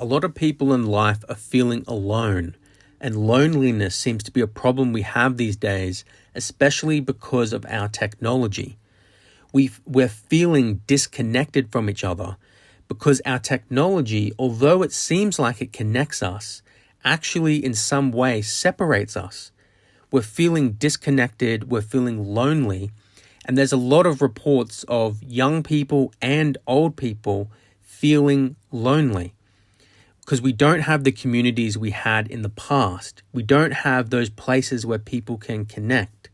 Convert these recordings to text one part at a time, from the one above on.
a lot of people in life are feeling alone, and loneliness seems to be a problem we have these days, especially because of our technology. We're feeling disconnected from each other because our technology, although it seems like it connects us, actually in some way separates us. We're feeling disconnected, we're feeling lonely, and there's a lot of reports of young people and old people feeling lonely because we don't have the communities we had in the past. We don't have those places where people can connect.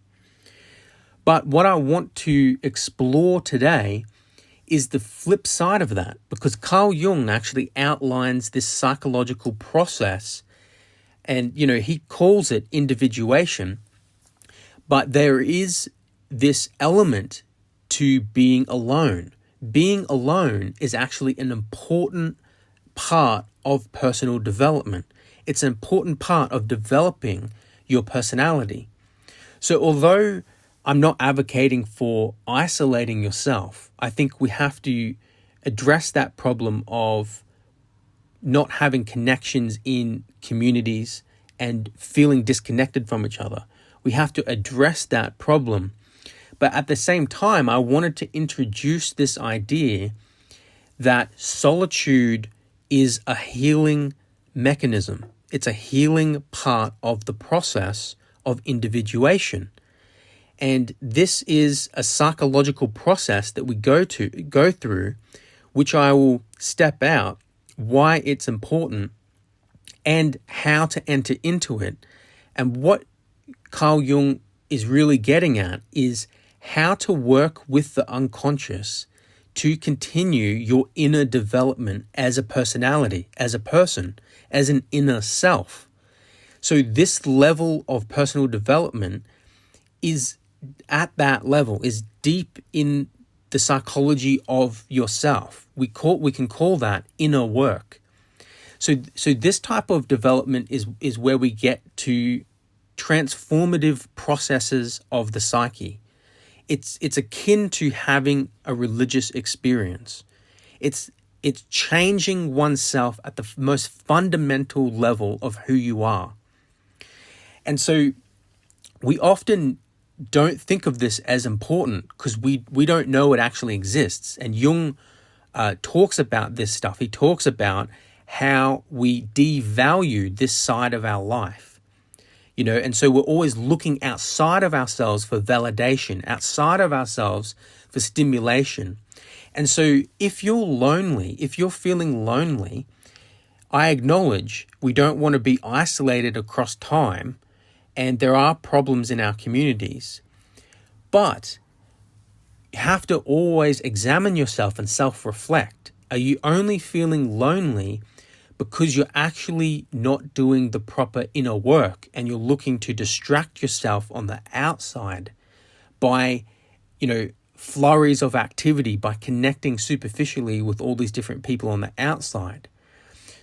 But what I want to explore today is the flip side of that, because Carl Jung actually outlines this psychological process, and he calls it individuation. But there is this element to being alone. Being alone is actually an important part of personal development. It's an important part of developing your personality. So although I'm not advocating for isolating yourself, I think we have to address that problem of not having connections in communities and feeling disconnected from each other. We have to address that problem. But at the same time, I wanted to introduce this idea that solitude is a healing mechanism. It's a healing part of the process of individuation. And this is a psychological process that we go through, which I will step out why it's important and how to enter into it. And what Carl Jung is really getting at is how to work with the unconscious to continue your inner development as a personality, as a person, as an inner self. So this level of personal development is at that level, is deep in the psychology of yourself. We can call that inner work. So this type of development is where we get to transformative processes of the psyche. It's akin to having a religious experience. It's changing oneself at the most fundamental level of who you are. And so we often don't think of this as important because we don't know it actually exists. And Jung talks about this stuff. He talks about how we devalue this side of our life. And so we're always looking outside of ourselves for validation, outside of ourselves for stimulation. And so if you're lonely, if you're feeling lonely, I acknowledge we don't want to be isolated across time, and there are problems in our communities. But you have to always examine yourself and self-reflect. Are you only feeling lonely because you're actually not doing the proper inner work and you're looking to distract yourself on the outside by, flurries of activity, by connecting superficially with all these different people on the outside?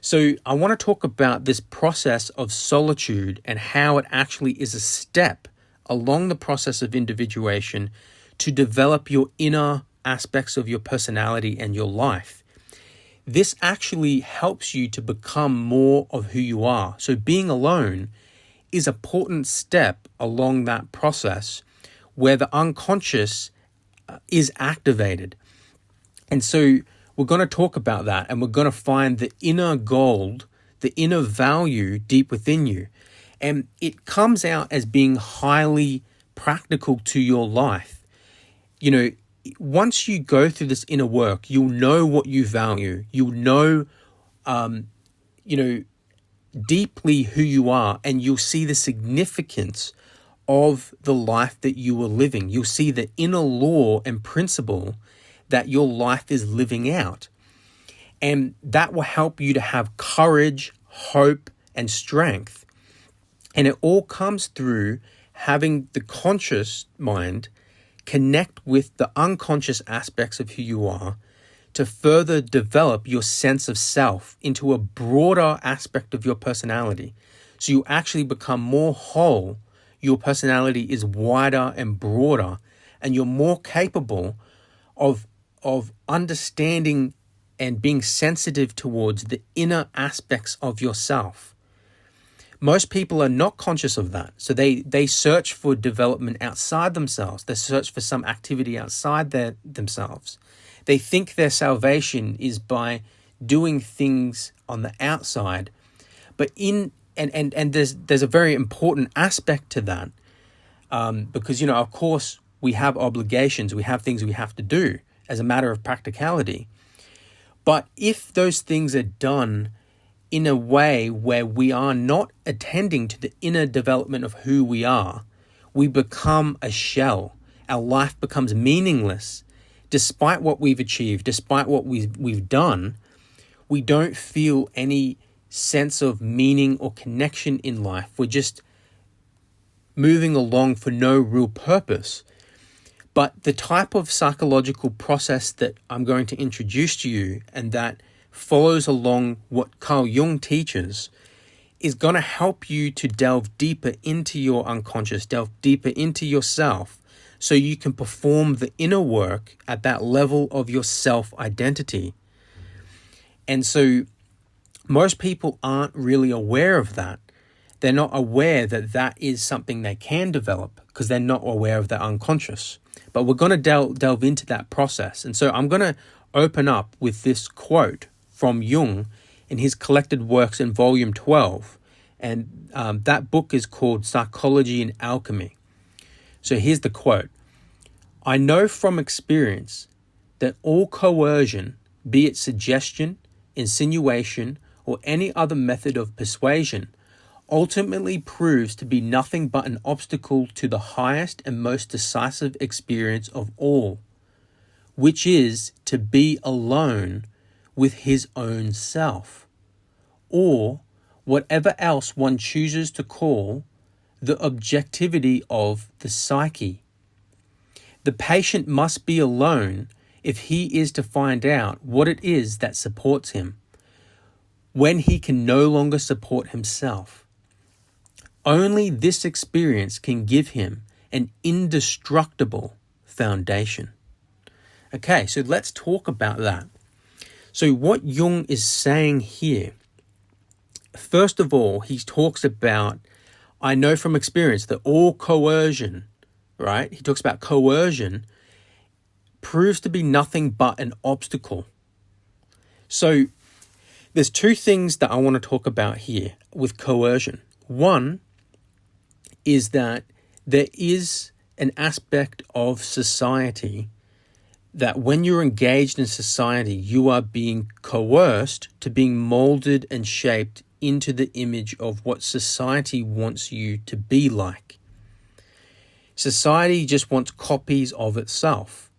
So I want to talk about this process of solitude and how it actually is a step along the process of individuation to develop your inner aspects of your personality and your life. This actually helps you to become more of who you are. So being alone is an important step along that process where the unconscious is activated. And so we're going to talk about that, and we're going to find the inner gold, the inner value deep within you. And it comes out as being highly practical to your life. Once you go through this inner work, you'll know what you value. You'll know, deeply who you are, and you'll see the significance of the life that you are living. You'll see the inner law and principle that your life is living out. And that will help you to have courage, hope, and strength. And it all comes through having the conscious mind connect with the unconscious aspects of who you are to further develop your sense of self into a broader aspect of your personality. So you actually become more whole. Your personality is wider and broader, and you're more capable of understanding and being sensitive towards the inner aspects of yourself. Most people are not conscious of that. So they search for development outside themselves. They search for some activity outside themselves. They think their salvation is by doing things on the outside. But there's a very important aspect to that, because, of course, we have obligations. We have things we have to do as a matter of practicality. But if those things are done in a way where we are not attending to the inner development of who we are, we become a shell. Our life becomes meaningless. Despite what we've achieved, despite what we've done, we don't feel any sense of meaning or connection in life. We're just moving along for no real purpose. But the type of psychological process that I'm going to introduce to you, and that follows along what Carl Jung teaches, is going to help you to delve deeper into your unconscious, delve deeper into yourself, so you can perform the inner work at that level of your self-identity. And so most people aren't really aware of that. They're not aware that that is something they can develop because they're not aware of their unconscious. But we're going to delve into that process. And so I'm going to open up with this quote from Jung in his collected works in volume 12. And that book is called Psychology and Alchemy. So here's the quote. "I know from experience that all coercion, be it suggestion, insinuation, or any other method of persuasion, ultimately proves to be nothing but an obstacle to the highest and most decisive experience of all, which is to be alone with his own self, or whatever else one chooses to call the objectivity of the psyche. The patient must be alone if he is to find out what it is that supports him, when he can no longer support himself. Only this experience can give him an indestructible foundation." Okay, so let's talk about that. So what Jung is saying here, first of all, he talks about, I know from experience that all coercion, right? He talks about coercion proves to be nothing but an obstacle. So there's two things that I want to talk about here with coercion. One is that there is an aspect of society that when you're engaged in society, you are being coerced to being molded and shaped into the image of what society wants you to be like. Society just wants copies of itself.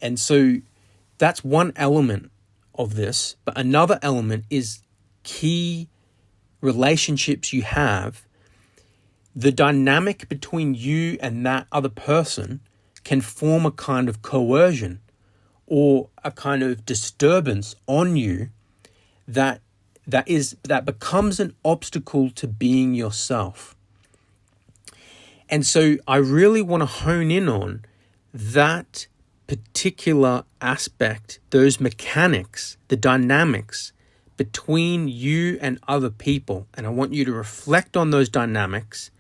And so that's one element of this. But another element is key relationships you have. The dynamic between you and that other person can form a kind of coercion or a kind of disturbance on you that becomes an obstacle to being yourself. And so I really want to hone in on that particular aspect, those mechanics, the dynamics between you and other people. And I want you to reflect on those dynamics.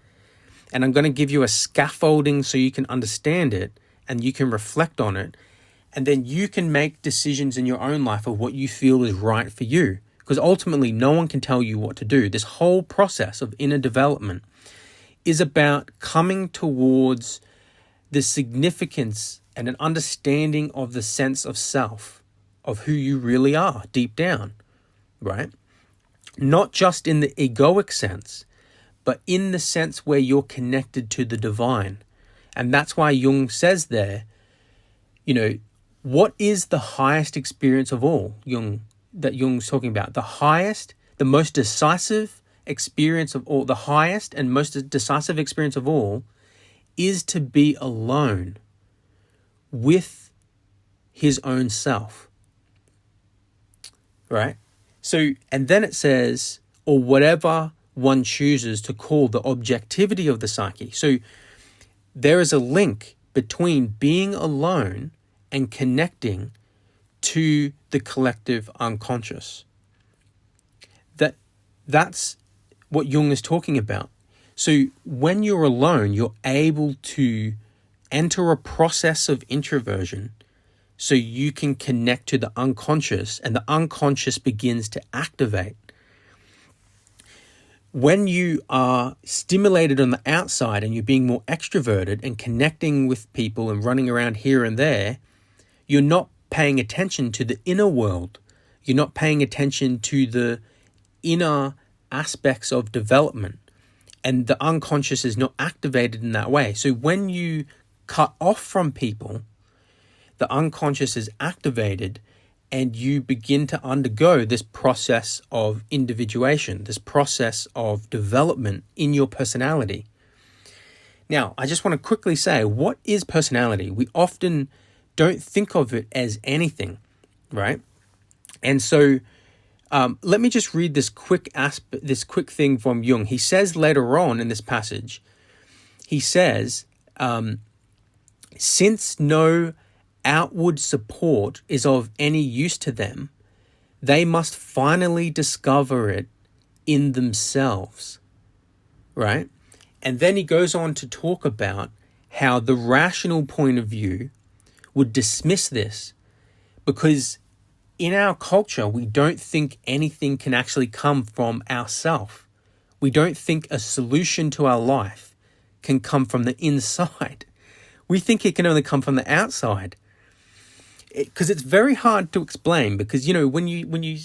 And I'm going to give you a scaffolding so you can understand it and you can reflect on it. And then you can make decisions in your own life of what you feel is right for you. Because ultimately, no one can tell you what to do. This whole process of inner development is about coming towards the significance and an understanding of the sense of self, of who you really are deep down, right? Not just in the egoic sense, but in the sense where you're connected to the divine. And that's why Jung says there, what is the highest experience of all, that Jung's talking about? The highest, the most decisive experience of all, the highest and most decisive experience of all is to be alone with his own self, right? So, and then it says, or whatever one chooses to call the objectivity of the psyche. So there is a link between being alone and connecting to the collective unconscious. That's what Jung is talking about. So when you're alone, you're able to enter a process of introversion so you can connect to the unconscious, and the unconscious begins to activate. When you are stimulated on the outside and you're being more extroverted and connecting with people and running around here and there, you're not paying attention to the inner world. You're not paying attention to the inner aspects of development, and the unconscious is not activated in that way. So when you cut off from people, the unconscious is activated and you begin to undergo this process of individuation, this process of development in your personality. Now, I just want to quickly say, what is personality? We often don't think of it as anything, right? And so let me just read this quick thing from Jung. He says later on in this passage, he says, since no outward support is of any use to them, they must finally discover it in themselves, right? And then he goes on to talk about how the rational point of view would dismiss this, because in our culture, we don't think anything can actually come from ourself. We don't think a solution to our life can come from the inside. We think it can only come from the outside. Because it's very hard to explain, because, when you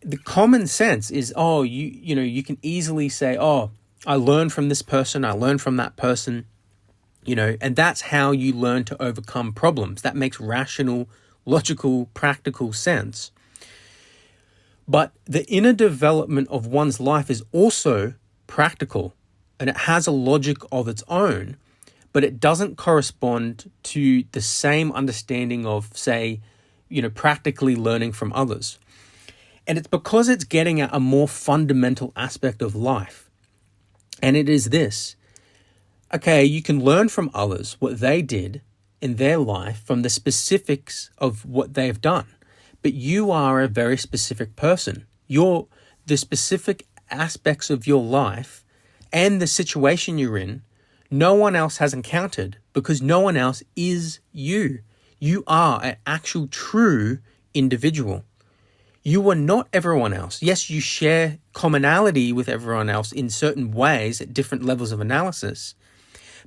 the common sense is, you can easily say, I learned from this person, I learned from that person, and that's how you learn to overcome problems. That makes rational, logical, practical sense. But the inner development of one's life is also practical, and it has a logic of its own, but it doesn't correspond to the same understanding of, say, practically learning from others. And it's because it's getting at a more fundamental aspect of life. And it is this. Okay, you can learn from others what they did in their life from the specifics of what they've done. But you are a very specific person. The specific aspects of your life and the situation you're in, no one else has encountered, because no one else is you. You are an actual true individual. You are not everyone else. Yes, you share commonality with everyone else in certain ways at different levels of analysis.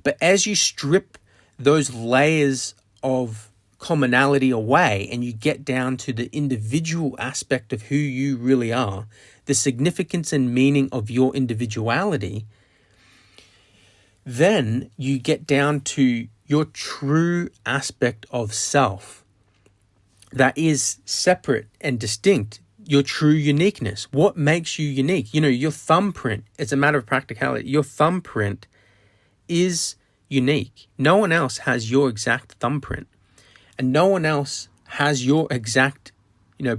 But as you strip those layers of commonality away and you get down to the individual aspect of who you really are, the significance and meaning of your individuality, then you get down to your true aspect of self that is separate and distinct, your true uniqueness. What makes you unique? Your thumbprint, it's a matter of practicality. Your thumbprint is unique. No one else has your exact thumbprint, and no one else has your exact,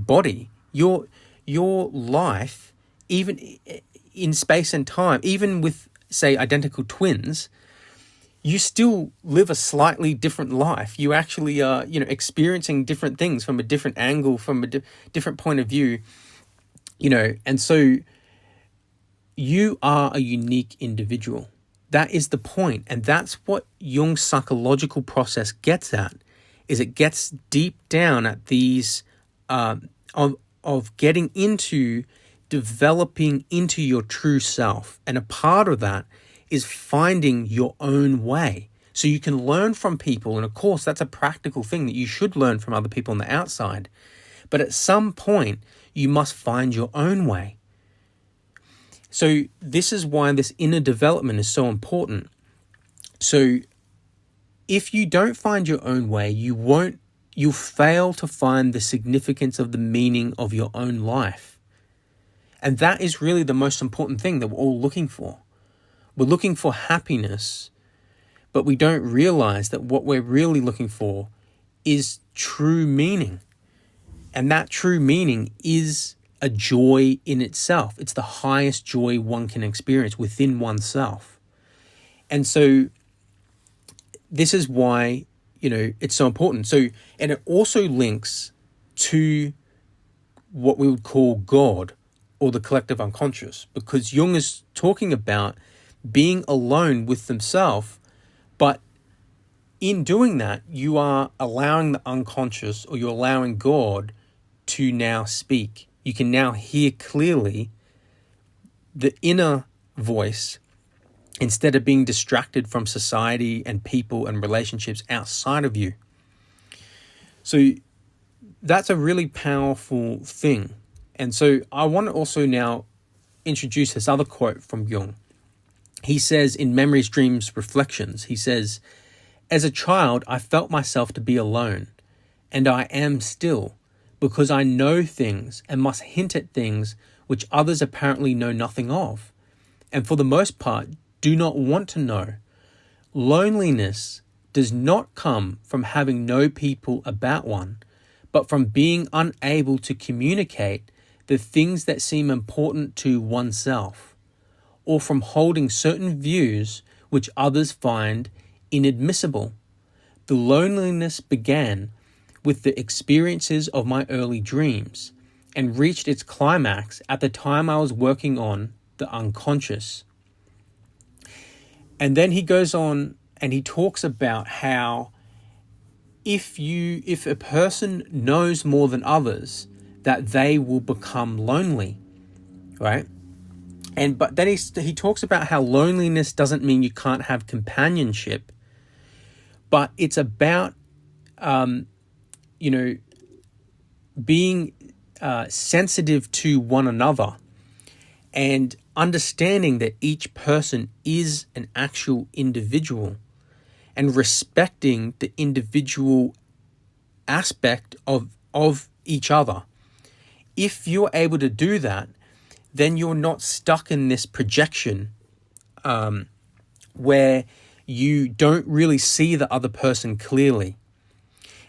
body. Your life, even in space and time, even with, say, identical twins, you still live a slightly different life. You actually are, experiencing different things from a different angle, from a different point of view, and so you are a unique individual. That is the point. And that's what Jung's psychological process gets at, is it gets deep down at these, of getting into developing into your true self. And a part of that is finding your own way. So you can learn from people. And of course, that's a practical thing that you should learn from other people on the outside. But at some point, you must find your own way. So this is why this inner development is so important. So if you don't find your own way, you'll fail to find the significance of the meaning of your own life. And that is really the most important thing that we're all looking for. We're looking for happiness, but we don't realize that what we're really looking for is true meaning. And that true meaning is a joy in itself. It's the highest joy one can experience within oneself. And so this is why, it's so important. So, and it also links to what we would call God or the collective unconscious, because Jung is talking about being alone with themselves, but in doing that, you are allowing the unconscious, or you're allowing God to now speak. You can now hear clearly the inner voice instead of being distracted from society and people and relationships outside of you. So that's a really powerful thing. And so I want to also now introduce this other quote from Jung. He says in Memories, Dreams, Reflections, he says, "As a child, I felt myself to be alone, and I am still, because I know things and must hint at things which others apparently know nothing of, and for the most part do not want to know. Loneliness does not come from having no people about one, but from being unable to communicate the things that seem important to oneself, or from holding certain views which others find inadmissible. The loneliness began with the experiences of my early dreams and reached its climax at the time I was working on the unconscious." And then he goes on and he talks about how if a person knows more than others, that they will become lonely, right? But then he talks about how loneliness doesn't mean you can't have companionship, but it's about being sensitive to one another and understanding that each person is an actual individual and respecting the individual aspect of each other. If you're able to do that, then you're not stuck in this projection where you don't really see the other person clearly.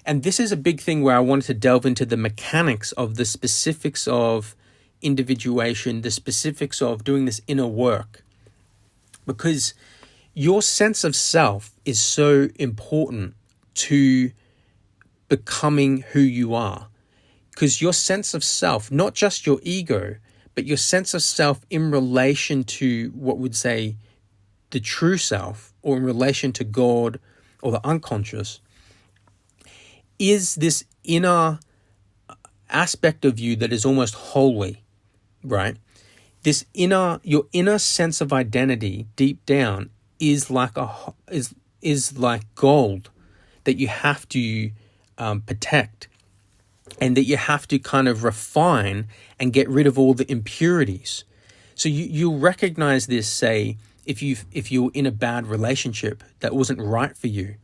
And this is a big thing where I wanted to delve into the mechanics of the specifics of individuation, the specifics of doing this inner work, because your sense of self is so important to becoming who you are. Because your sense of self, not just your ego, but your sense of self in relation to what would say the true self, or in relation to God or the unconscious, is this inner aspect of you that is almost holy, right? Your inner sense of identity deep down is like is like gold that you have to protect, and that you have to kind of refine and get rid of all the impurities. So you'll recognize this, say, if you're in a bad relationship that wasn't right for you.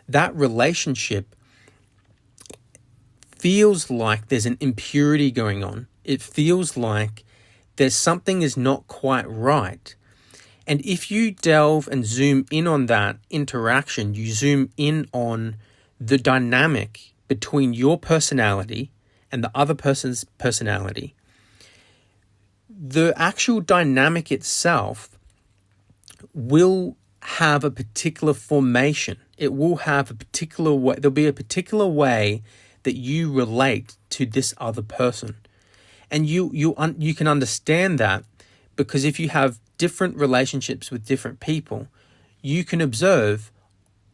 That relationship feels like there's an impurity going on. It feels like there's something is not quite right. And if you delve and zoom in on that interaction, you zoom in on the dynamic between your personality and the other person's personality, the actual dynamic itself will have a particular formation. It will have a particular way. There'll be a particular way that you relate to this other person. And you can understand that because if you have different relationships with different people, you can observe,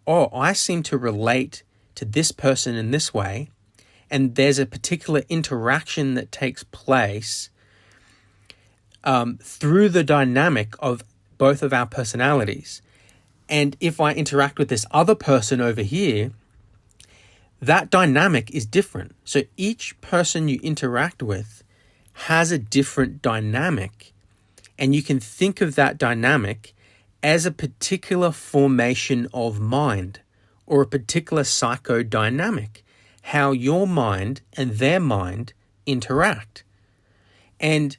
oh, I seem to relate to this person in this way, and there's a particular interaction that takes place through the dynamic of both of our personalities. And if I interact with this other person over here, that dynamic is different. So each person you interact with has a different dynamic. And you can think of that dynamic as a particular formation of mind or a particular psychodynamic, how your mind and their mind interact. And,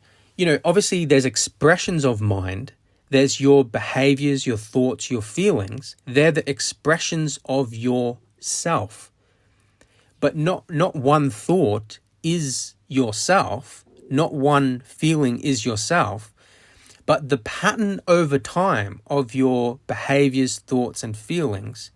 obviously there's expressions of mind. There's your behaviors, your thoughts, your feelings. They're the expressions of yourself. But not one thought is yourself. Not one feeling is yourself. But the pattern over time of your behaviors, thoughts, and feelings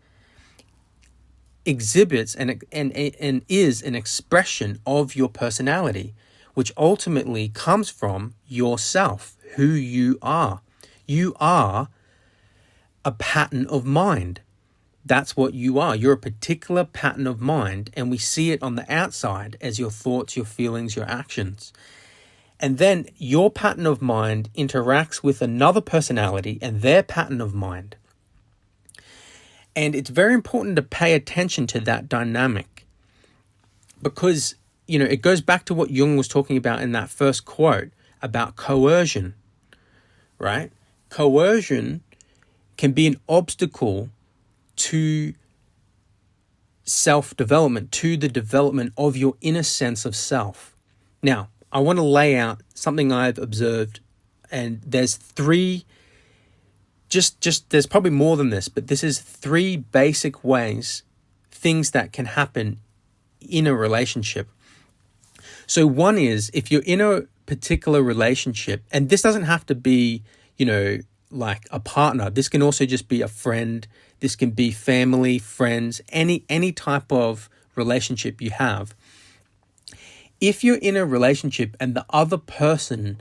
exhibits and is an expression of your personality, which ultimately comes from yourself, who you are. You are a pattern of mind. That's what you are. You're a particular pattern of mind, and we see it on the outside as your thoughts, your feelings, your actions. And then your pattern of mind interacts with another personality and their pattern of mind. And it's very important to pay attention to that dynamic because, it goes back to what Jung was talking about in that first quote about coercion, right? Coercion can be an obstacle to self-development, to the development of your inner sense of self. Now, I want to lay out something I've observed, and there's three, there's probably more than this, but this is three basic ways, things that can happen in a relationship. So one is, if you're in a particular relationship, and this doesn't have to be, like a partner. This can also just be a friend. This can be family, friends, any type of relationship you have. If you're in a relationship and the other person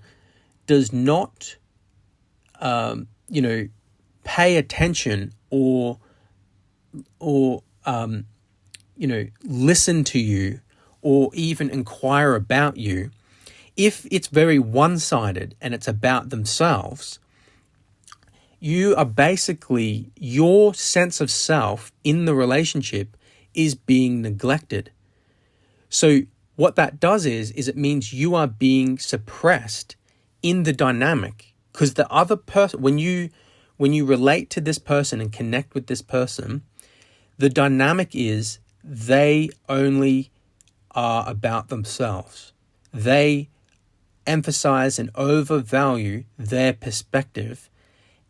does not, pay attention or listen to you or even inquire about you, if it's very one-sided and it's about themselves, you are basically, your sense of self in the relationship is being neglected. So what that does is it means you are being suppressed in the dynamic, because the other person, when you relate to this person and connect with this person, the dynamic is they only are about themselves. They emphasize and overvalue their perspective,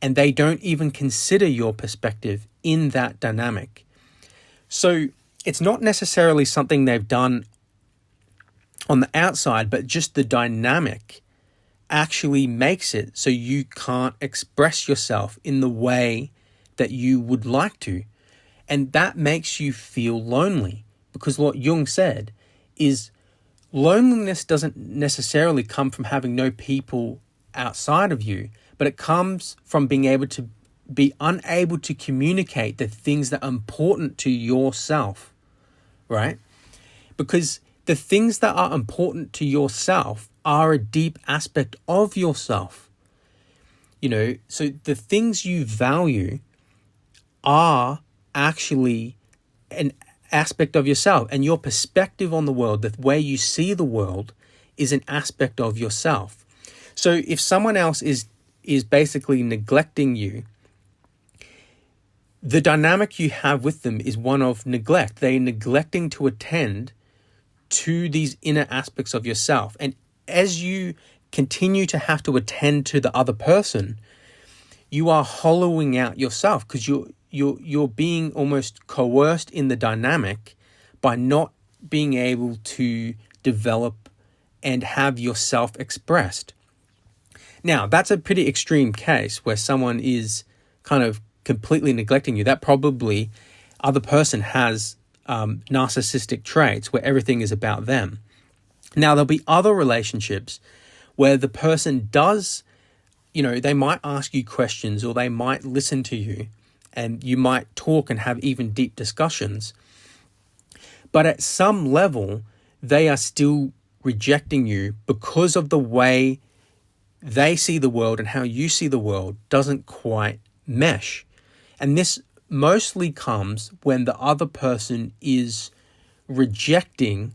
and they don't even consider your perspective in that dynamic. So it's not necessarily something they've done on the outside, but just the dynamic actually makes it so you can't express yourself in the way that you would like to. And that makes you feel lonely, because what Jung said is loneliness doesn't necessarily come from having no people outside of you, but it comes from being able to be unable to communicate the things that are important to yourself, right? Because the things that are important to yourself are a deep aspect of yourself. So the things you value are actually an aspect of yourself, and your perspective on the world, the way you see the world, is an aspect of yourself. So if someone else is basically neglecting you, the dynamic you have with them is one of neglect. They're neglecting to attend to these inner aspects of yourself. And as you continue to have to attend to the other person, you are hollowing out yourself, because you're being almost coerced in the dynamic by not being able to develop and have yourself expressed. Now, that's a pretty extreme case where someone is kind of completely neglecting you. That probably other person has narcissistic traits where everything is about them. Now, there'll be other relationships where the person does, they might ask you questions, or they might listen to you, and you might talk and have even deep discussions. But at some level, they are still rejecting you because of the way they see the world and how you see the world doesn't quite mesh. And this mostly comes when the other person is rejecting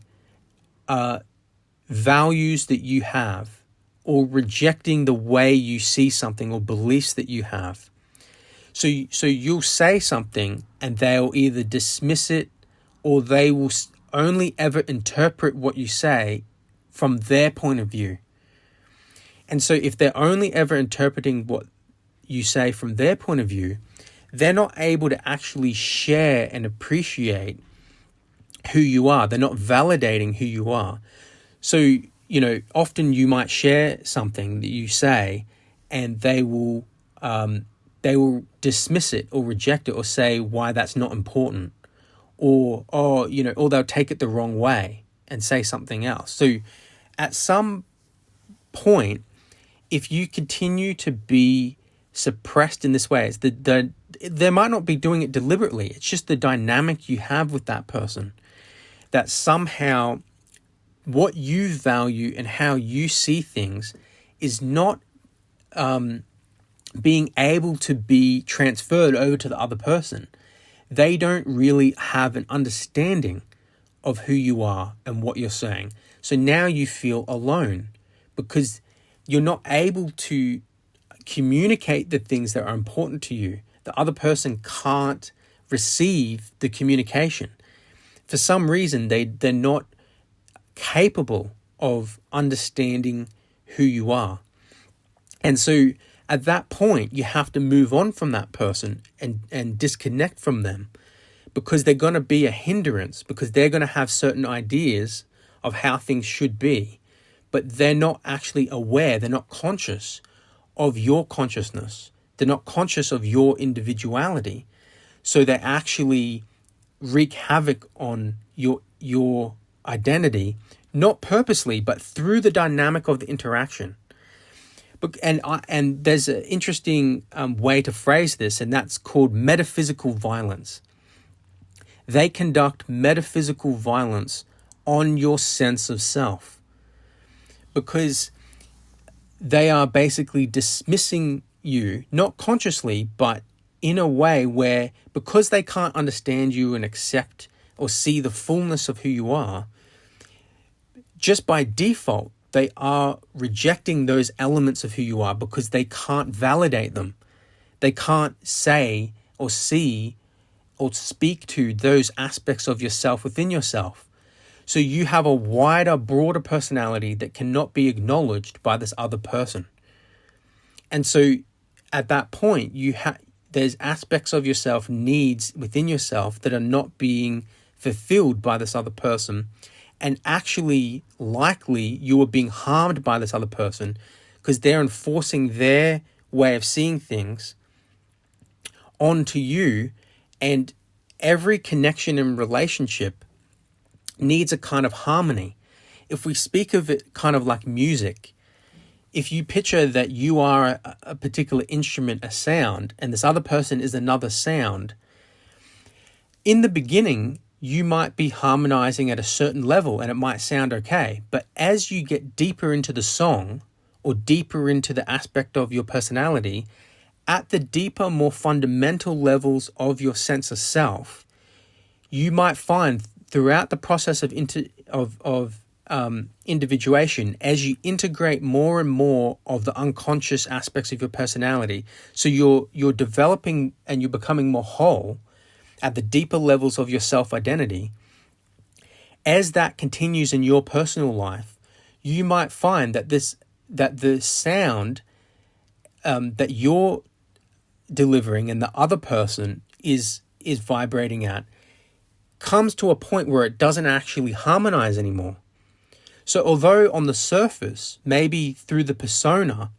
values that you have, or rejecting the way you see something or beliefs that you have. So you'll say something and they'll either dismiss it, or they will only ever interpret what you say from their point of view. And so if they're only ever interpreting what you say from their point of view, they're not able to actually share and appreciate who you are. They're not validating who you are. So, often you might share something that you say, and they will dismiss it or reject it, or say why that's not important, or they'll take it the wrong way and say something else. So at some point, if you continue to be suppressed in this way, it's they might not be doing it deliberately. It's just the dynamic you have with that person, that somehow what you value and how you see things is not being able to be transferred over to the other person. They don't really have an understanding of who you are and what you're saying. So now you feel alone because you're not able to communicate the things that are important to you. The other person can't receive the communication. For some reason, they're not capable of understanding who you are. And so at that point, you have to move on from that person and disconnect from them, because they're going to be a hindrance, because they're going to have certain ideas of how things should be, but they're not actually aware, they're not conscious of your consciousness. They're not conscious of your individuality. So they actually wreak havoc on your identity, not purposely, but through the dynamic of the interaction. And there's an interesting way to phrase this, and that's called metaphysical violence. They conduct metaphysical violence on your sense of self, because they are basically dismissing you, not consciously, but in a way where, because they can't understand you and accept or see the fullness of who you are, just by default, they are rejecting those elements of who you are because they can't validate them. They can't say or see or speak to those aspects of yourself within yourself. So you have a wider, broader personality that cannot be acknowledged by this other person. And so at that point, there's aspects of yourself, needs within yourself that are not being fulfilled by this other person. And actually, likely, you are being harmed by this other person because they're enforcing their way of seeing things onto you. And every connection and relationship needs a kind of harmony. If we speak of it kind of like music, if you picture that you are a particular instrument, a sound, and this other person is another sound, in the beginning, you might be harmonizing at a certain level and it might sound okay. But as you get deeper into the song or deeper into the aspect of your personality, at the deeper, more fundamental levels of your sense of self, you might find throughout the process of individuation, as you integrate more and more of the unconscious aspects of your personality, so you're developing and you're becoming more whole at the deeper levels of your self-identity. As that continues in your personal life, you might find that the sound that you're delivering and the other person is vibrating at comes to a point where it doesn't actually harmonize anymore. So although on the surface, maybe through the persona,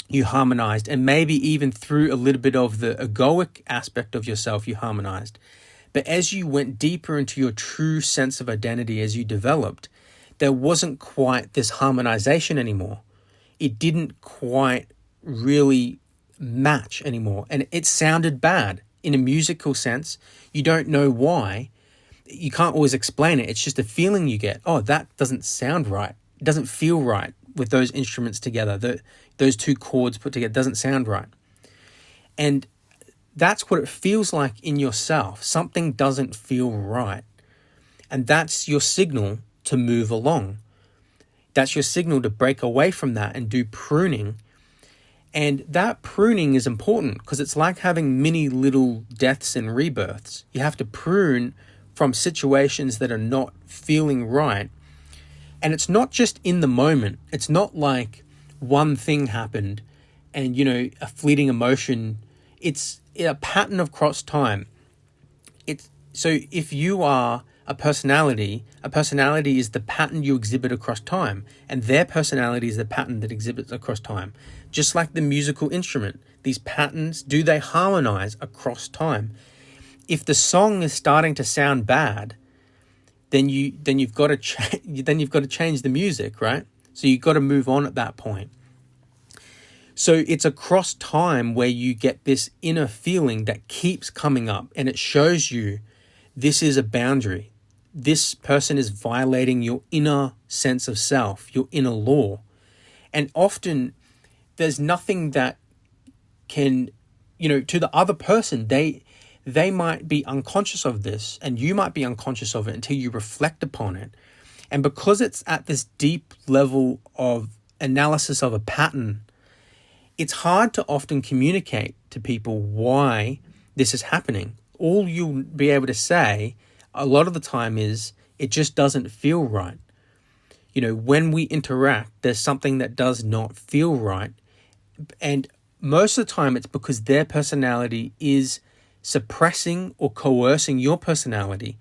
you harmonized, and maybe even through a little bit of the egoic aspect of yourself, you harmonized. But as you went deeper into your true sense of identity, as you developed, there wasn't quite this harmonization anymore. It didn't quite really match anymore. And it sounded bad in a musical sense. You don't know why. You can't always explain it. It's just a feeling you get. Oh, that doesn't sound right. It doesn't feel right with those instruments together. Those two chords put together doesn't sound right. And that's what it feels like in yourself. Something doesn't feel right. And that's your signal to move along. That's your signal to break away from that and do pruning. And that pruning is important because it's like having many little deaths and rebirths. You have to prune from situations that are not feeling right. And it's not just in the moment. It's not like one thing happened and, a fleeting emotion. It's a pattern across time. So if you are a personality is the pattern you exhibit across time, and their personality is the pattern that exhibits across time. Just like the musical instrument, these patterns, do they harmonize across time? if the song is starting to sound bad, then you've got to change the music, right? So you've got to move on at that point. So it's across time where you get this inner feeling that keeps coming up, and it shows you this is a boundary. This person is violating your inner sense of self, your inner law. And often there's nothing that can, to the other person, they might be unconscious of this, and you might be unconscious of it until you reflect upon it. And because it's at this deep level of analysis of a pattern, it's hard to often communicate to people why this is happening. All you'll be able to say a lot of the time is, it just doesn't feel right. When we interact, there's something that does not feel right. And most of the time it's because their personality is suppressing or coercing your personality.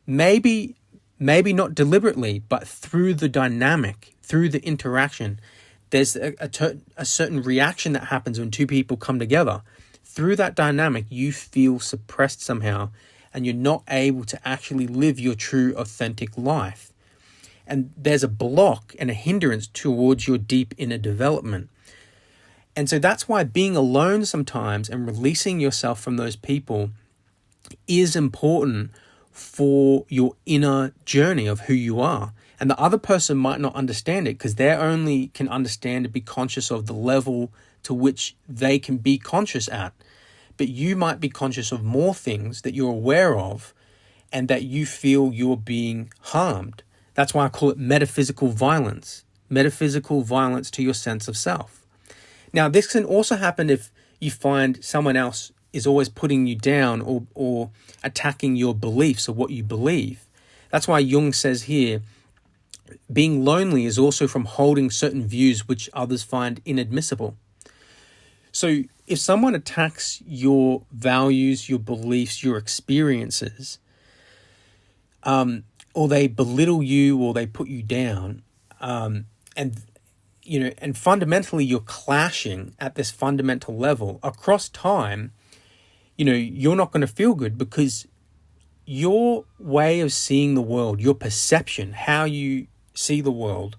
Maybe not deliberately, but through the dynamic, through the interaction. There's a certain reaction that happens when two people come together. Through that dynamic, you feel suppressed somehow, and you're not able to actually live your true, authentic life. And there's a block and a hindrance towards your deep inner development. And so that's why being alone sometimes and releasing yourself from those people is important for your inner journey of who you are. And the other person might not understand it, because they only can understand and be conscious of the level to which they can be conscious at. But you might be conscious of more things that you're aware of, and that you feel you're being harmed. That's why I call it metaphysical violence to your sense of self. Now, this can also happen if you find someone else is always putting you down or attacking your beliefs or what you believe. That's why Jung says here, being lonely is also from holding certain views which others find inadmissible. So if someone attacks your values, your beliefs, your experiences, or they belittle you or they put you down, and fundamentally you're clashing at this fundamental level across time, you're not going to feel good, because your way of seeing the world, your perception, how you see the world,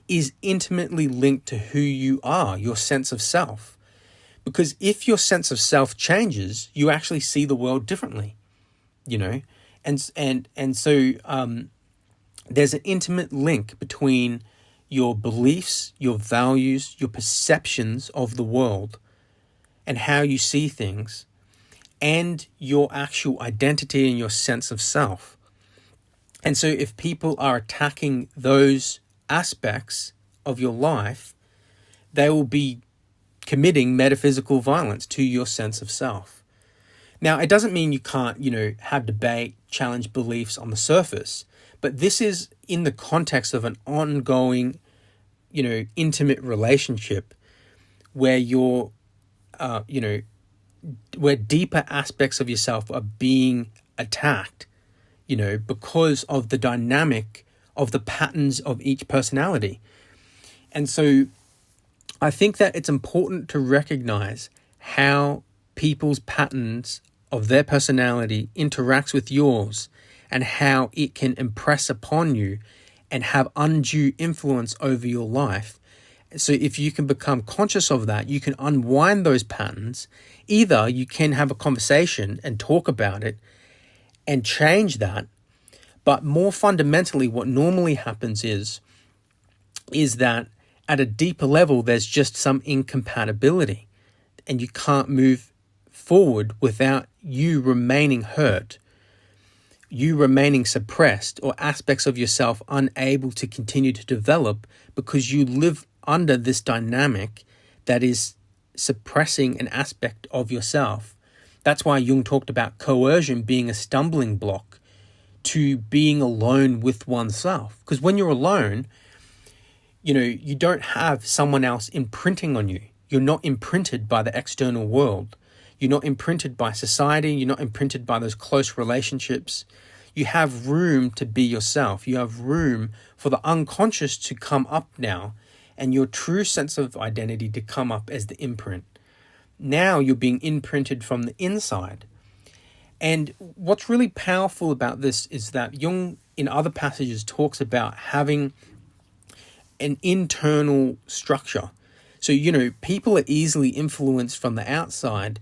is intimately linked to who you are, your sense of self. Because if your sense of self changes, you actually see the world differently, and so there's an intimate link between your beliefs, your values, your perceptions of the world, and how you see things, and your actual identity and your sense of self. And so if people are attacking those aspects of your life, they will be committing metaphysical violence to your sense of self. Now, it doesn't mean you can't, have debate, challenge beliefs on the surface, but this is in the context of an ongoing, intimate relationship where you're, where deeper aspects of yourself are being attacked, because of the dynamic of the patterns of each personality. And so I think that it's important to recognize how people's patterns of their personality interacts with yours, and how it can impress upon you and have undue influence over your life. So if you can become conscious of that, you can unwind those patterns. Either you can have a conversation and talk about it and change that. But more fundamentally, what normally happens is that at a deeper level, there's just some incompatibility, and you can't move forward without you remaining hurt, you remaining suppressed, or aspects of yourself unable to continue to develop because you live under this dynamic that is suppressing an aspect of yourself. That's why Jung talked about coercion being a stumbling block to being alone with oneself. Because when you're alone, you don't have someone else imprinting on you. You're not imprinted by the external world. You're not imprinted by society. You're not imprinted by those close relationships. You have room to be yourself. You have room for the unconscious to come up now, and your true sense of identity to come up as the imprint. Now you're being imprinted from the inside. And what's really powerful about this is that Jung, in other passages, talks about having an internal structure. So, people are easily influenced from the outside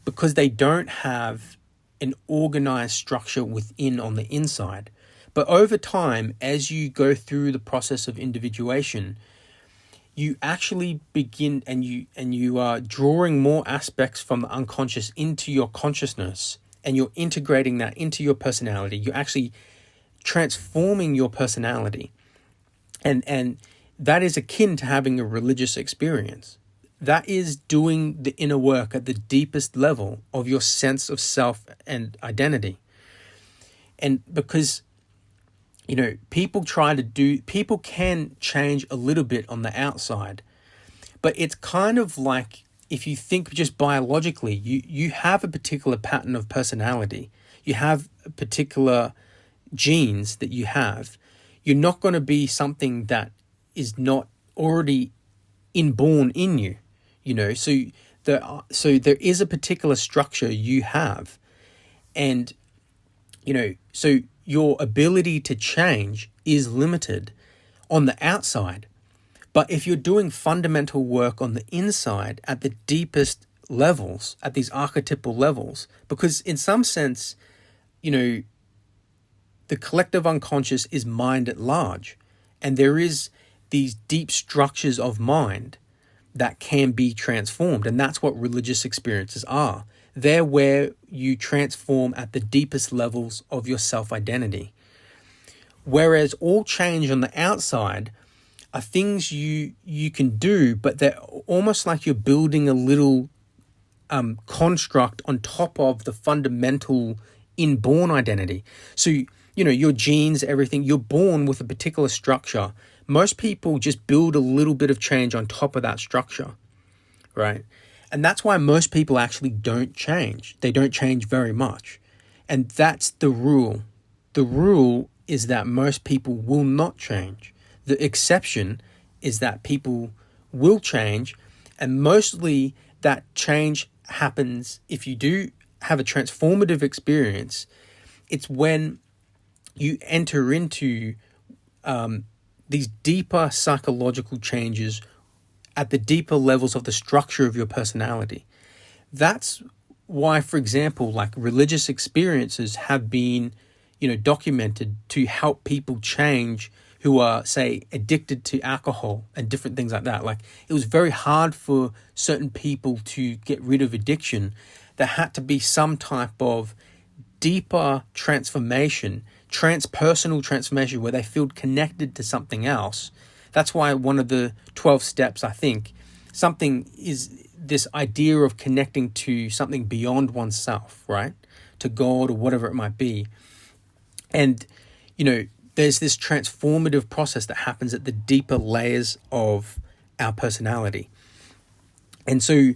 because they don't have an organized structure within on the inside. But over time, as you go through the process of individuation, you actually begin and you are drawing more aspects from the unconscious into your consciousness, and you're integrating that into your personality. You're actually transforming your personality. And that is akin to having a religious experience. That is doing the inner work at the deepest level of your sense of self and identity. And because, people can change a little bit on the outside, but it's kind of like, if you think just biologically, you have a particular pattern of personality. You have particular genes that you have. You're not going to be something that is not already inborn in you, so there is a particular structure you have. And, so your ability to change is limited on the outside. But if you're doing fundamental work on the inside at the deepest levels, at these archetypal levels, because in some sense, the collective unconscious is mind at large, and there is these deep structures of mind that can be transformed. And that's what religious experiences are. They're where you transform at the deepest levels of your self-identity. Whereas all change on the outside are things you can do, but they're almost like you're building a little construct on top of the fundamental inborn identity. So, your genes, everything, you're born with a particular structure. Most people just build a little bit of change on top of that structure, right? And that's why most people actually don't change. They don't change very much. And that's the rule. The rule is that most people will not change. The exception is that people will change, and mostly that change happens if you do have a transformative experience. It's when you enter into these deeper psychological changes at the deeper levels of the structure of your personality. That's why, for example, like religious experiences have been, documented to help people change who are, say, addicted to alcohol and different things like that. Like, it was very hard for certain people to get rid of addiction. There had to be some type of deeper transformation, transpersonal transformation, where they feel connected to something else. That's why one of the 12 steps, I think, something is this idea of connecting to something beyond oneself, right? To God or whatever it might be. And, there's this transformative process that happens at the deeper layers of our personality. And so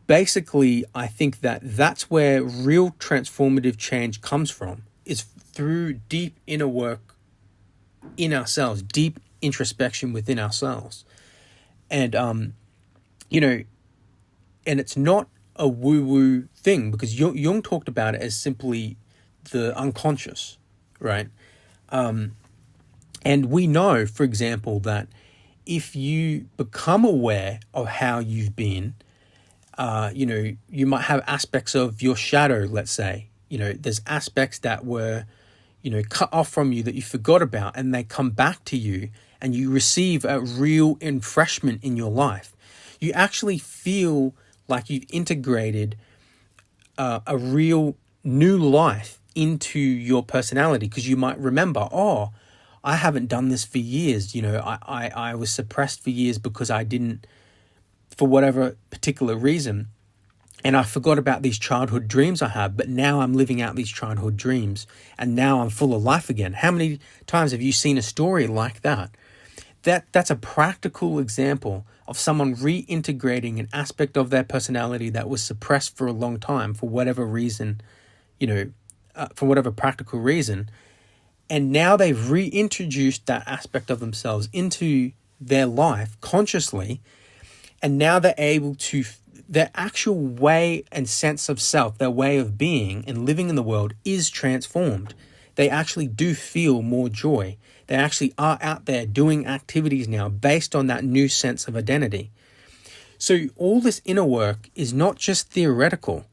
basically, I think that that's where real transformative change comes from, is through deep inner work in ourselves, deep introspection within ourselves. And, and it's not a woo-woo thing, because Jung talked about it as simply the unconscious, right? And we know, for example, that if you become aware of how you've been, you might have aspects of your shadow, let's say. There's aspects that were, cut off from you that you forgot about, and they come back to you, and you receive a real refreshment in your life. You actually feel like you've integrated a real new life into your personality, because you might remember, I haven't done this for years. I was suppressed for years because I didn't, for whatever particular reason, and I forgot about these childhood dreams I had, but now I'm living out these childhood dreams, and now I'm full of life again. How many times have you seen a story like that? That's a practical example of someone reintegrating an aspect of their personality that was suppressed for a long time for whatever reason, for whatever practical reason. And now they've reintroduced that aspect of themselves into their life consciously. And now they're able to their actual way and sense of self, their way of being and living in the world is transformed. They actually do feel more joy. They actually are out there doing activities now based on that new sense of identity. So all this inner work is not just theoretical.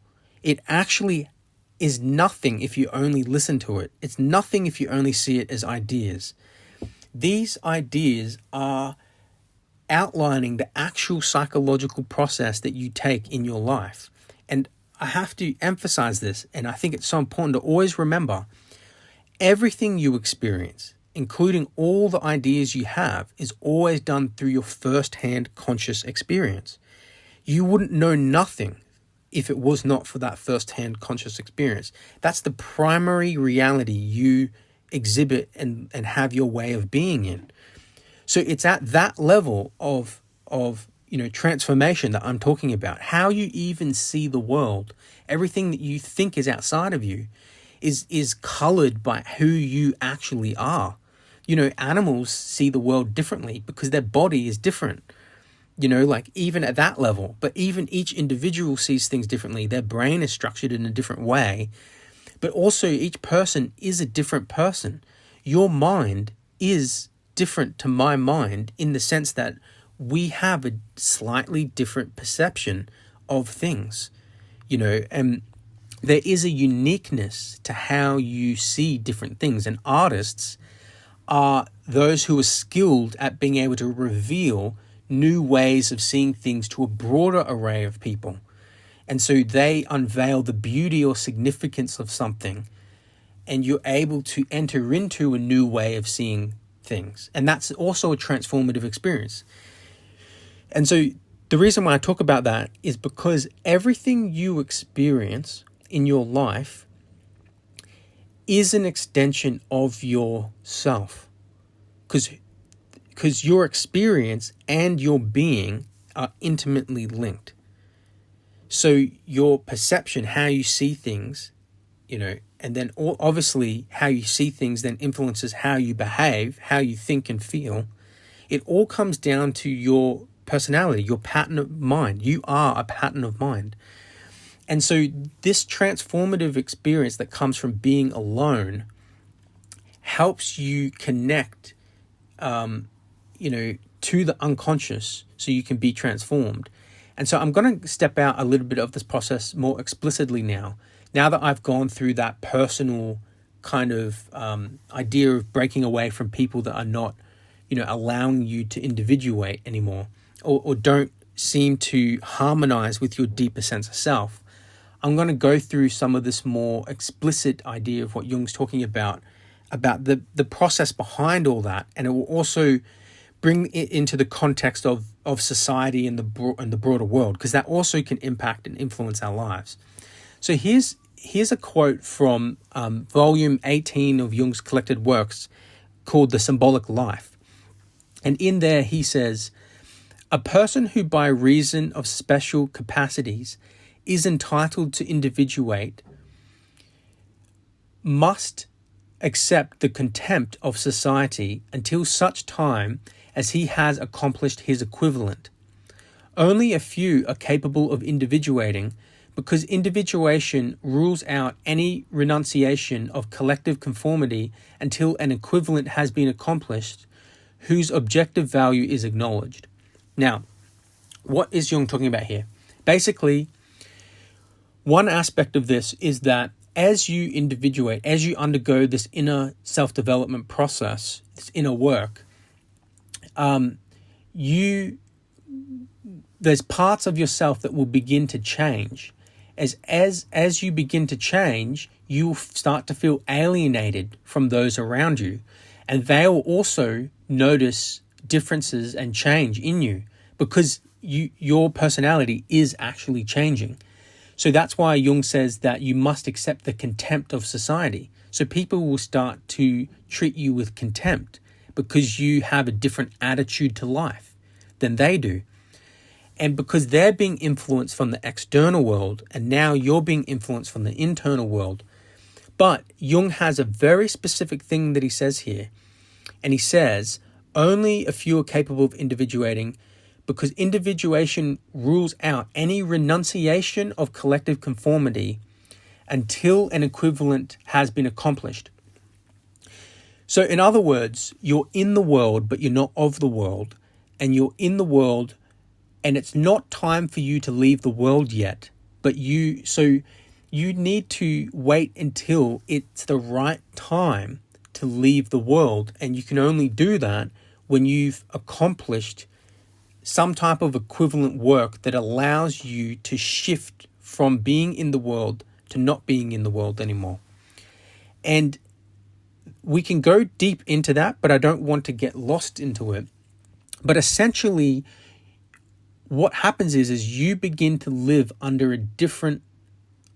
It actually is nothing if you only listen to it. It's nothing if you only see it as ideas. These ideas are outlining the actual psychological process that you take in your life. And I have to emphasize this, and I think it's so important to always remember, everything you experience, including all the ideas you have, is always done through your first-hand conscious experience. You wouldn't know nothing if it was not for that first-hand conscious experience. That's the primary reality you exhibit and have your way of being in. So it's at that level of transformation that I'm talking about. How you even see the world, everything that you think is outside of you, is colored by who you actually are. Animals see the world differently because their body is different. Like even at that level, but even each individual sees things differently. Their brain is structured in a different way, but also each person is a different person. Your mind is different to my mind in the sense that we have a slightly different perception of things, and there is a uniqueness to how you see different things. And artists are those who are skilled at being able to reveal new ways of seeing things to a broader array of people. And so they unveil the beauty or significance of something, and you're able to enter into a new way of seeing things. And that's also a transformative experience. And so the reason why I talk about that is because everything you experience in your life is an extension of yourself. Because your experience and your being are intimately linked. So your perception, how you see things, and then obviously how you see things then influences how you behave, how you think and feel. It all comes down to your personality, your pattern of mind. You are a pattern of mind. And so this transformative experience that comes from being alone helps you connect, to the unconscious so you can be transformed. And so I'm going to step out a little bit of this process more explicitly now that I've gone through that personal kind of idea of breaking away from people that are not, allowing you to individuate anymore or don't seem to harmonize with your deeper sense of self. I'm going to go through some of this more explicit idea of what Jung's talking about the process behind all that. And it will also bring it into the context of society and the broader world, because that also can impact and influence our lives. So here's a quote from volume 18 of Jung's collected works called The Symbolic Life. And in there he says, "A person who by reason of special capacities is entitled to individuate must accept the contempt of society until such time as he has accomplished his equivalent. Only a few are capable of individuating, because individuation rules out any renunciation of collective conformity until an equivalent has been accomplished whose objective value is acknowledged." Now, what is Jung talking about here? Basically, one aspect of this is that as you individuate, as you undergo this inner self-development process, this inner work, there's parts of yourself that will begin to change. As you begin to change, you start to feel alienated from those around you, and they will also notice differences and change in you because your personality is actually changing. So that's why Jung says that you must accept the contempt of society. So people will start to treat you with contempt because you have a different attitude to life than they do. And because they're being influenced from the external world, and now you're being influenced from the internal world. But Jung has a very specific thing that he says here. And he says, only a few are capable of individuating because individuation rules out any renunciation of collective conformity until an equivalent has been accomplished. So in other words, you're in the world, but you're not of the world, and you're in the world, and it's not time for you to leave the world yet, but you need to wait until it's the right time to leave the world, and you can only do that when you've accomplished some type of equivalent work that allows you to shift from being in the world to not being in the world anymore. And we can go deep into that, but I don't want to get lost into it. But essentially, what happens is you begin to live under a different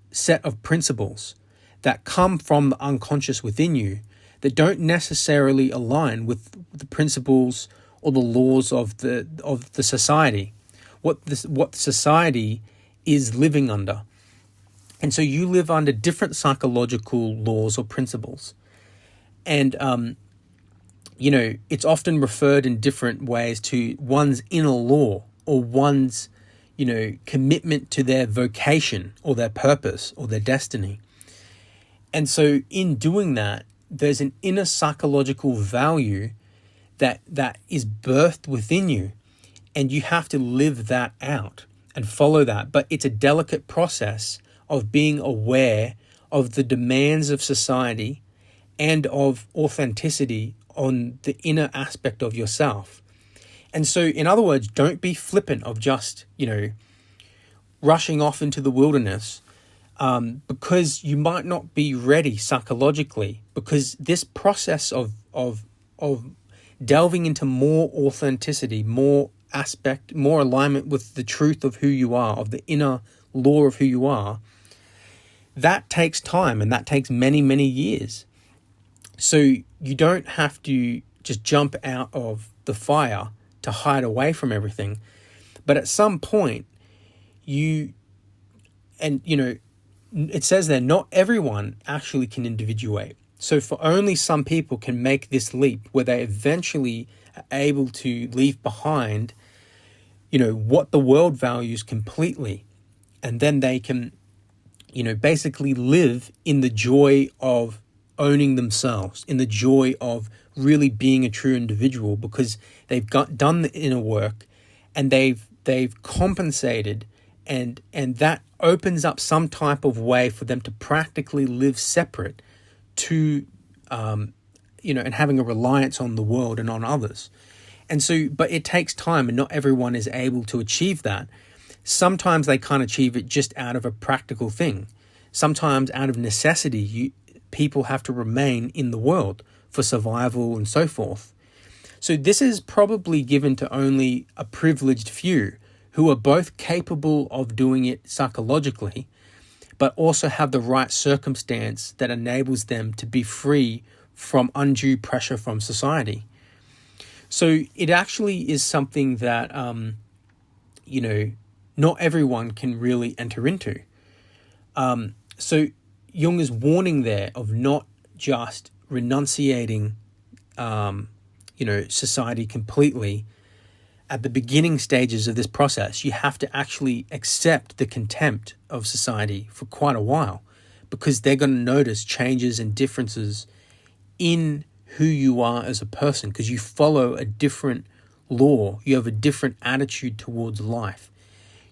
set of principles that come from the unconscious within you that don't necessarily align with the principles or the laws of the society, what society is living under. And so you live under different psychological laws or principles. And, it's often referred in different ways to one's inner law or one's, commitment to their vocation or their purpose or their destiny. And so in doing that, there's an inner psychological value that is birthed within you, and you have to live that out and follow that. But it's a delicate process of being aware of the demands of society and of authenticity on the inner aspect of yourself. And so, in other words, don't be flippant of just, rushing off into the wilderness because you might not be ready psychologically, because this process of delving into more authenticity, more alignment with the truth of who you are, of the inner law of who you are, that takes time, and that takes many, many years. So you don't have to just jump out of the fire to hide away from everything. But at some point, it says there, not everyone actually can individuate. So for only some people can make this leap where they eventually are able to leave behind, what the world values completely. And then they can, basically live in the joy of owning themselves, in the joy of really being a true individual, because they've done the inner work and they've compensated, and that opens up some type of way for them to practically live separate to, and having a reliance on the world and on others. And so, but it takes time, and not everyone is able to achieve that. Sometimes they can't achieve it just out of a practical thing. Sometimes out of necessity, people have to remain in the world for survival and so forth. So this is probably given to only a privileged few who are both capable of doing it psychologically, but also have the right circumstance that enables them to be free from undue pressure from society. So it actually is something that, not everyone can really enter into. So Jung is warning there of not just renunciating, society completely. At the beginning stages of this process, you have to actually accept the contempt of society for quite a while, because they're going to notice changes and differences in who you are as a person, because you follow a different law. You have a different attitude towards life.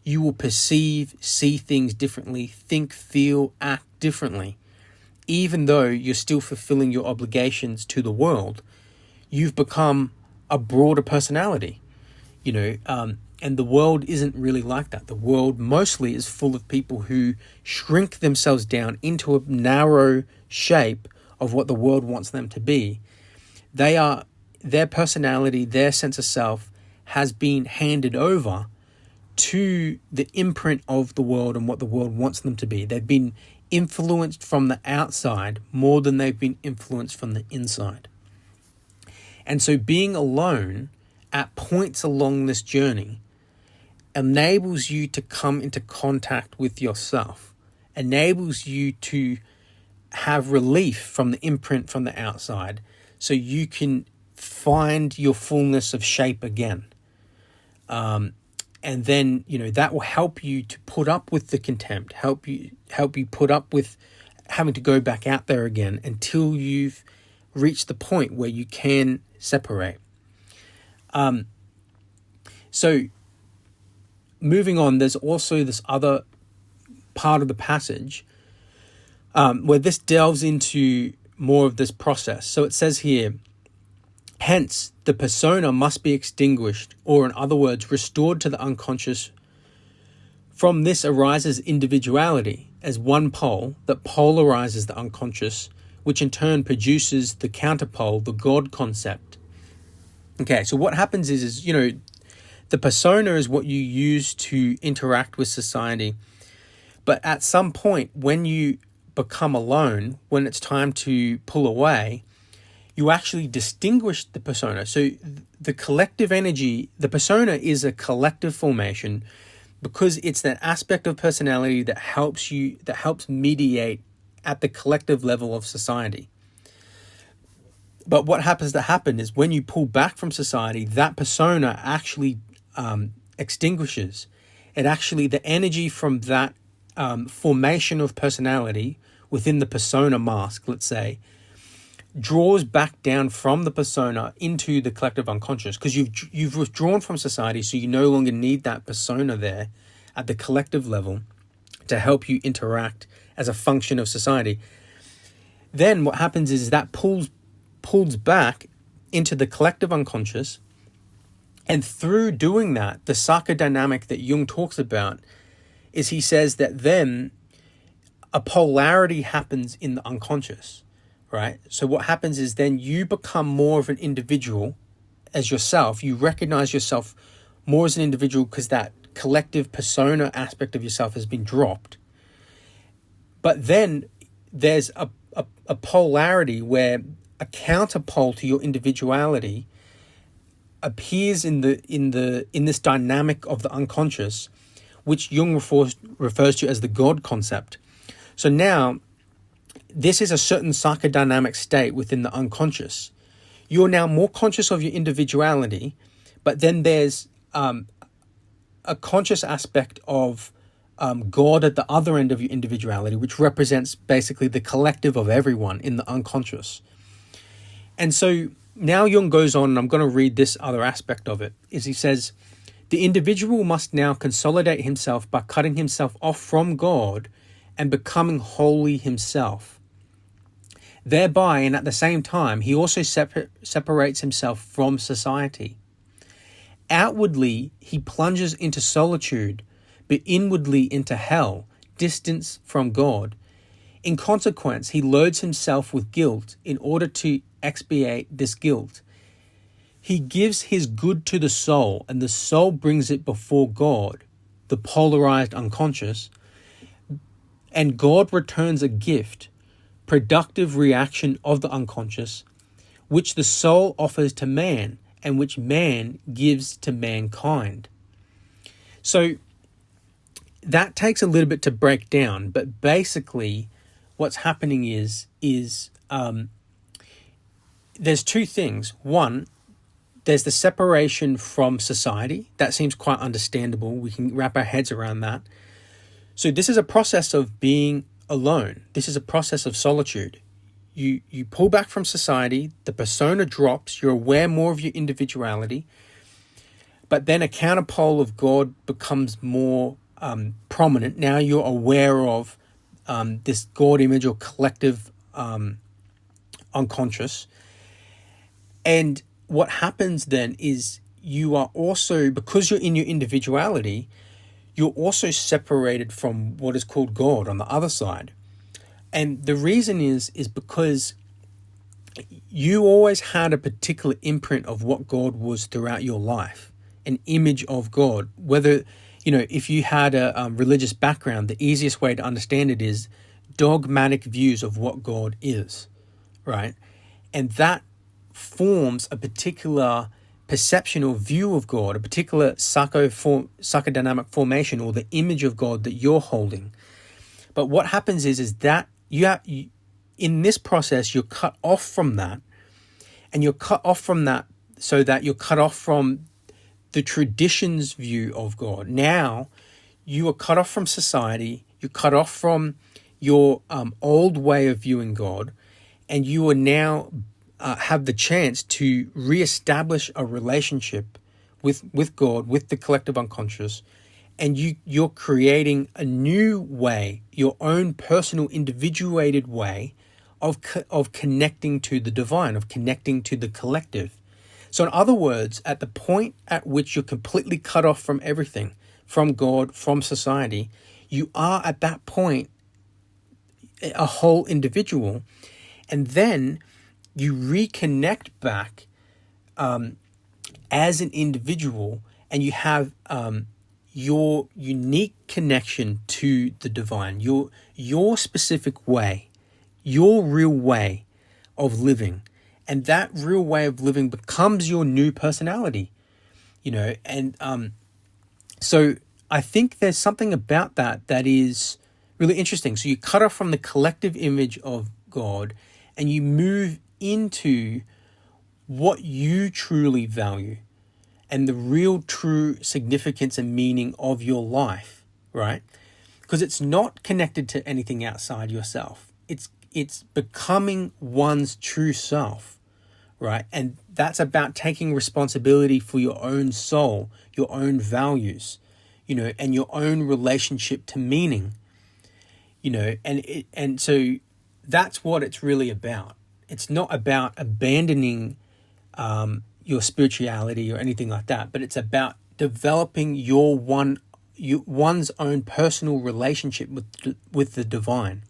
You will perceive, see things differently, think, feel, act differently. Even though you're still fulfilling your obligations to the world, you've become a broader personality, and the world isn't really like that. The world mostly is full of people who shrink themselves down into a narrow shape of what the world wants them to be. Their personality, their sense of self has been handed over to the imprint of the world and what the world wants them to be. They've been influenced from the outside more than they've been influenced from the inside. And so being alone at points along this journey enables you to come into contact with yourself, enables you to have relief from the imprint from the outside, so you can find your fullness of shape again. And then, that will help you to put up with the contempt, help you put up with having to go back out there again until you've reached the point where you can separate. So moving on, there's also this other part of the passage where this delves into more of this process. So it says here, hence, the persona must be extinguished, or in other words, restored to the unconscious. From this arises individuality as one pole that polarizes the unconscious, which in turn produces the counterpole, the God concept. Okay, so what happens is the persona is what you use to interact with society. But at some point, when you become alone, when it's time to pull away, you actually distinguish the persona. So the collective energy, the persona is a collective formation because it's that aspect of personality that helps mediate at the collective level of society. But what happens to happen is when you pull back from society, that persona actually extinguishes. The energy from that formation of personality within the persona mask, let's say, draws back down from the persona into the collective unconscious, because you've withdrawn from society, so you no longer need that persona there at the collective level to help you interact as a function of society. Then what happens is that pulls back into the collective unconscious, and through doing that, the psychodynamic that Jung talks about is, he says that then a polarity happens in the unconscious. Right? So what happens is then you become more of an individual as yourself. You recognize yourself more as an individual because that collective persona aspect of yourself has been dropped. But then there's a polarity where a counterpole to your individuality appears in this dynamic of the unconscious, which Jung refers to as the God concept. So now, this is a certain psychodynamic state within the unconscious. You're now more conscious of your individuality, but then there's a conscious aspect of God at the other end of your individuality, which represents basically the collective of everyone in the unconscious. And so now Jung goes on, and I'm going to read this other aspect of it, is he says, the individual must now consolidate himself by cutting himself off from God and becoming wholly himself. Thereby, and at the same time, he also separates himself from society. Outwardly, he plunges into solitude, but inwardly into hell, distance from God. In consequence, he loads himself with guilt in order to expiate this guilt. He gives his good to the soul, and the soul brings it before God, the polarized unconscious, and God returns a gift, productive reaction of the unconscious, which the soul offers to man and which man gives to mankind. So that takes a little bit to break down, but basically what's happening is there's two things. One, there's the separation from society. That seems quite understandable. We can wrap our heads around that. So this is a process of being alone. This is a process of solitude. You pull back from society, the persona drops, you're aware more of your individuality, but then a counterpole of God becomes more prominent. Now you're aware of this God image or collective unconscious. And what happens then is you are also, because you're in your individuality, you're also separated from what is called God on the other side. And the reason is because you always had a particular imprint of what God was throughout your life, an image of God. Whether, if you had a religious background, the easiest way to understand it is dogmatic views of what God is, right? And that forms a particular perception or view of God, a particular psychodynamic formation or the image of God that you're holding. But what happens is that you in this process, you're cut off from that, and you're cut off from that so that you're cut off from the tradition's view of God. Now you are cut off from society, you're cut off from your old way of viewing God, and you are now have the chance to reestablish a relationship with God, with the collective unconscious, and you're creating a new way, your own personal individuated way of connecting to the divine, of connecting to the collective. So in other words, at the point at which you're completely cut off from everything, from God, from society, you are at that point a whole individual. And then you reconnect back as an individual, and you have your unique connection to the divine, your specific way, your real way of living. And that real way of living becomes your new personality, and so I think there's something about that is really interesting. So you cut off from the collective image of God and you move into what you truly value and the real true significance and meaning of your life, right? Because it's not connected to anything outside yourself. It's becoming one's true self, right? And that's about taking responsibility for your own soul, your own values, and your own relationship to meaning, and so that's what it's really about. It's not about abandoning your spirituality or anything like that, but it's about developing one's own personal relationship with the divine.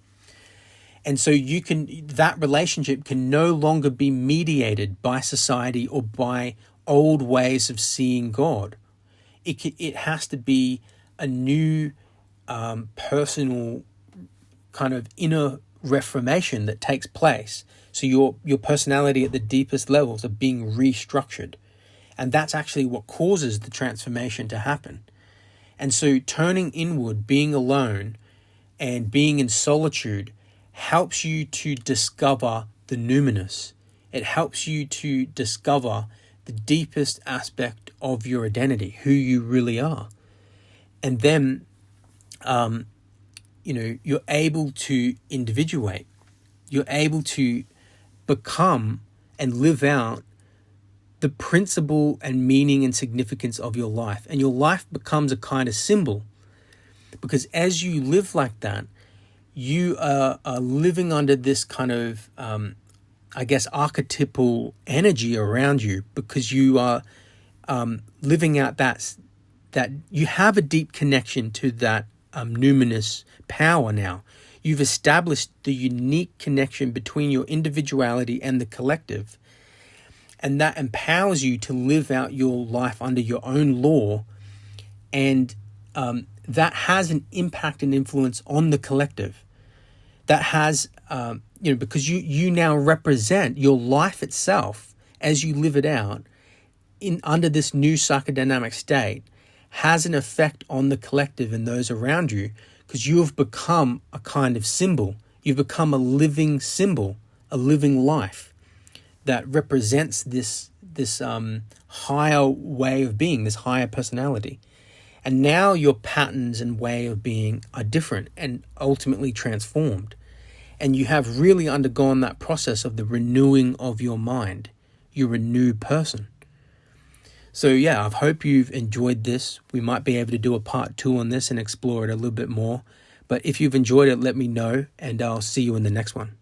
And so that relationship can no longer be mediated by society or by old ways of seeing God. It has to be a new personal kind of inner reformation that takes place. So your personality at the deepest levels are being restructured. And that's actually what causes the transformation to happen. And so turning inward, being alone, and being in solitude helps you to discover the numinous. It helps you to discover the deepest aspect of your identity, who you really are. And then, you're able to individuate. You're able to become and live out the principle and meaning and significance of your life. And your life becomes a kind of symbol. Because as you live like that, you are living under this kind of, archetypal energy around you, because you are living out that you have a deep connection to that numinous power now. You've established the unique connection between your individuality and the collective, and that empowers you to live out your life under your own law, and that has an impact and influence on the collective. That has, because you now represent your life itself as you live it out under this new psychodynamic state, has an effect on the collective and those around you, because you have become a kind of symbol. You've become a living symbol, a living life that represents this higher way of being, this higher personality. And now your patterns and way of being are different and ultimately transformed. And you have really undergone that process of the renewing of your mind. You're a new person. So yeah, I hope you've enjoyed this. We might be able to do a part 2 on this and explore it a little bit more. But if you've enjoyed it, let me know, and I'll see you in the next one.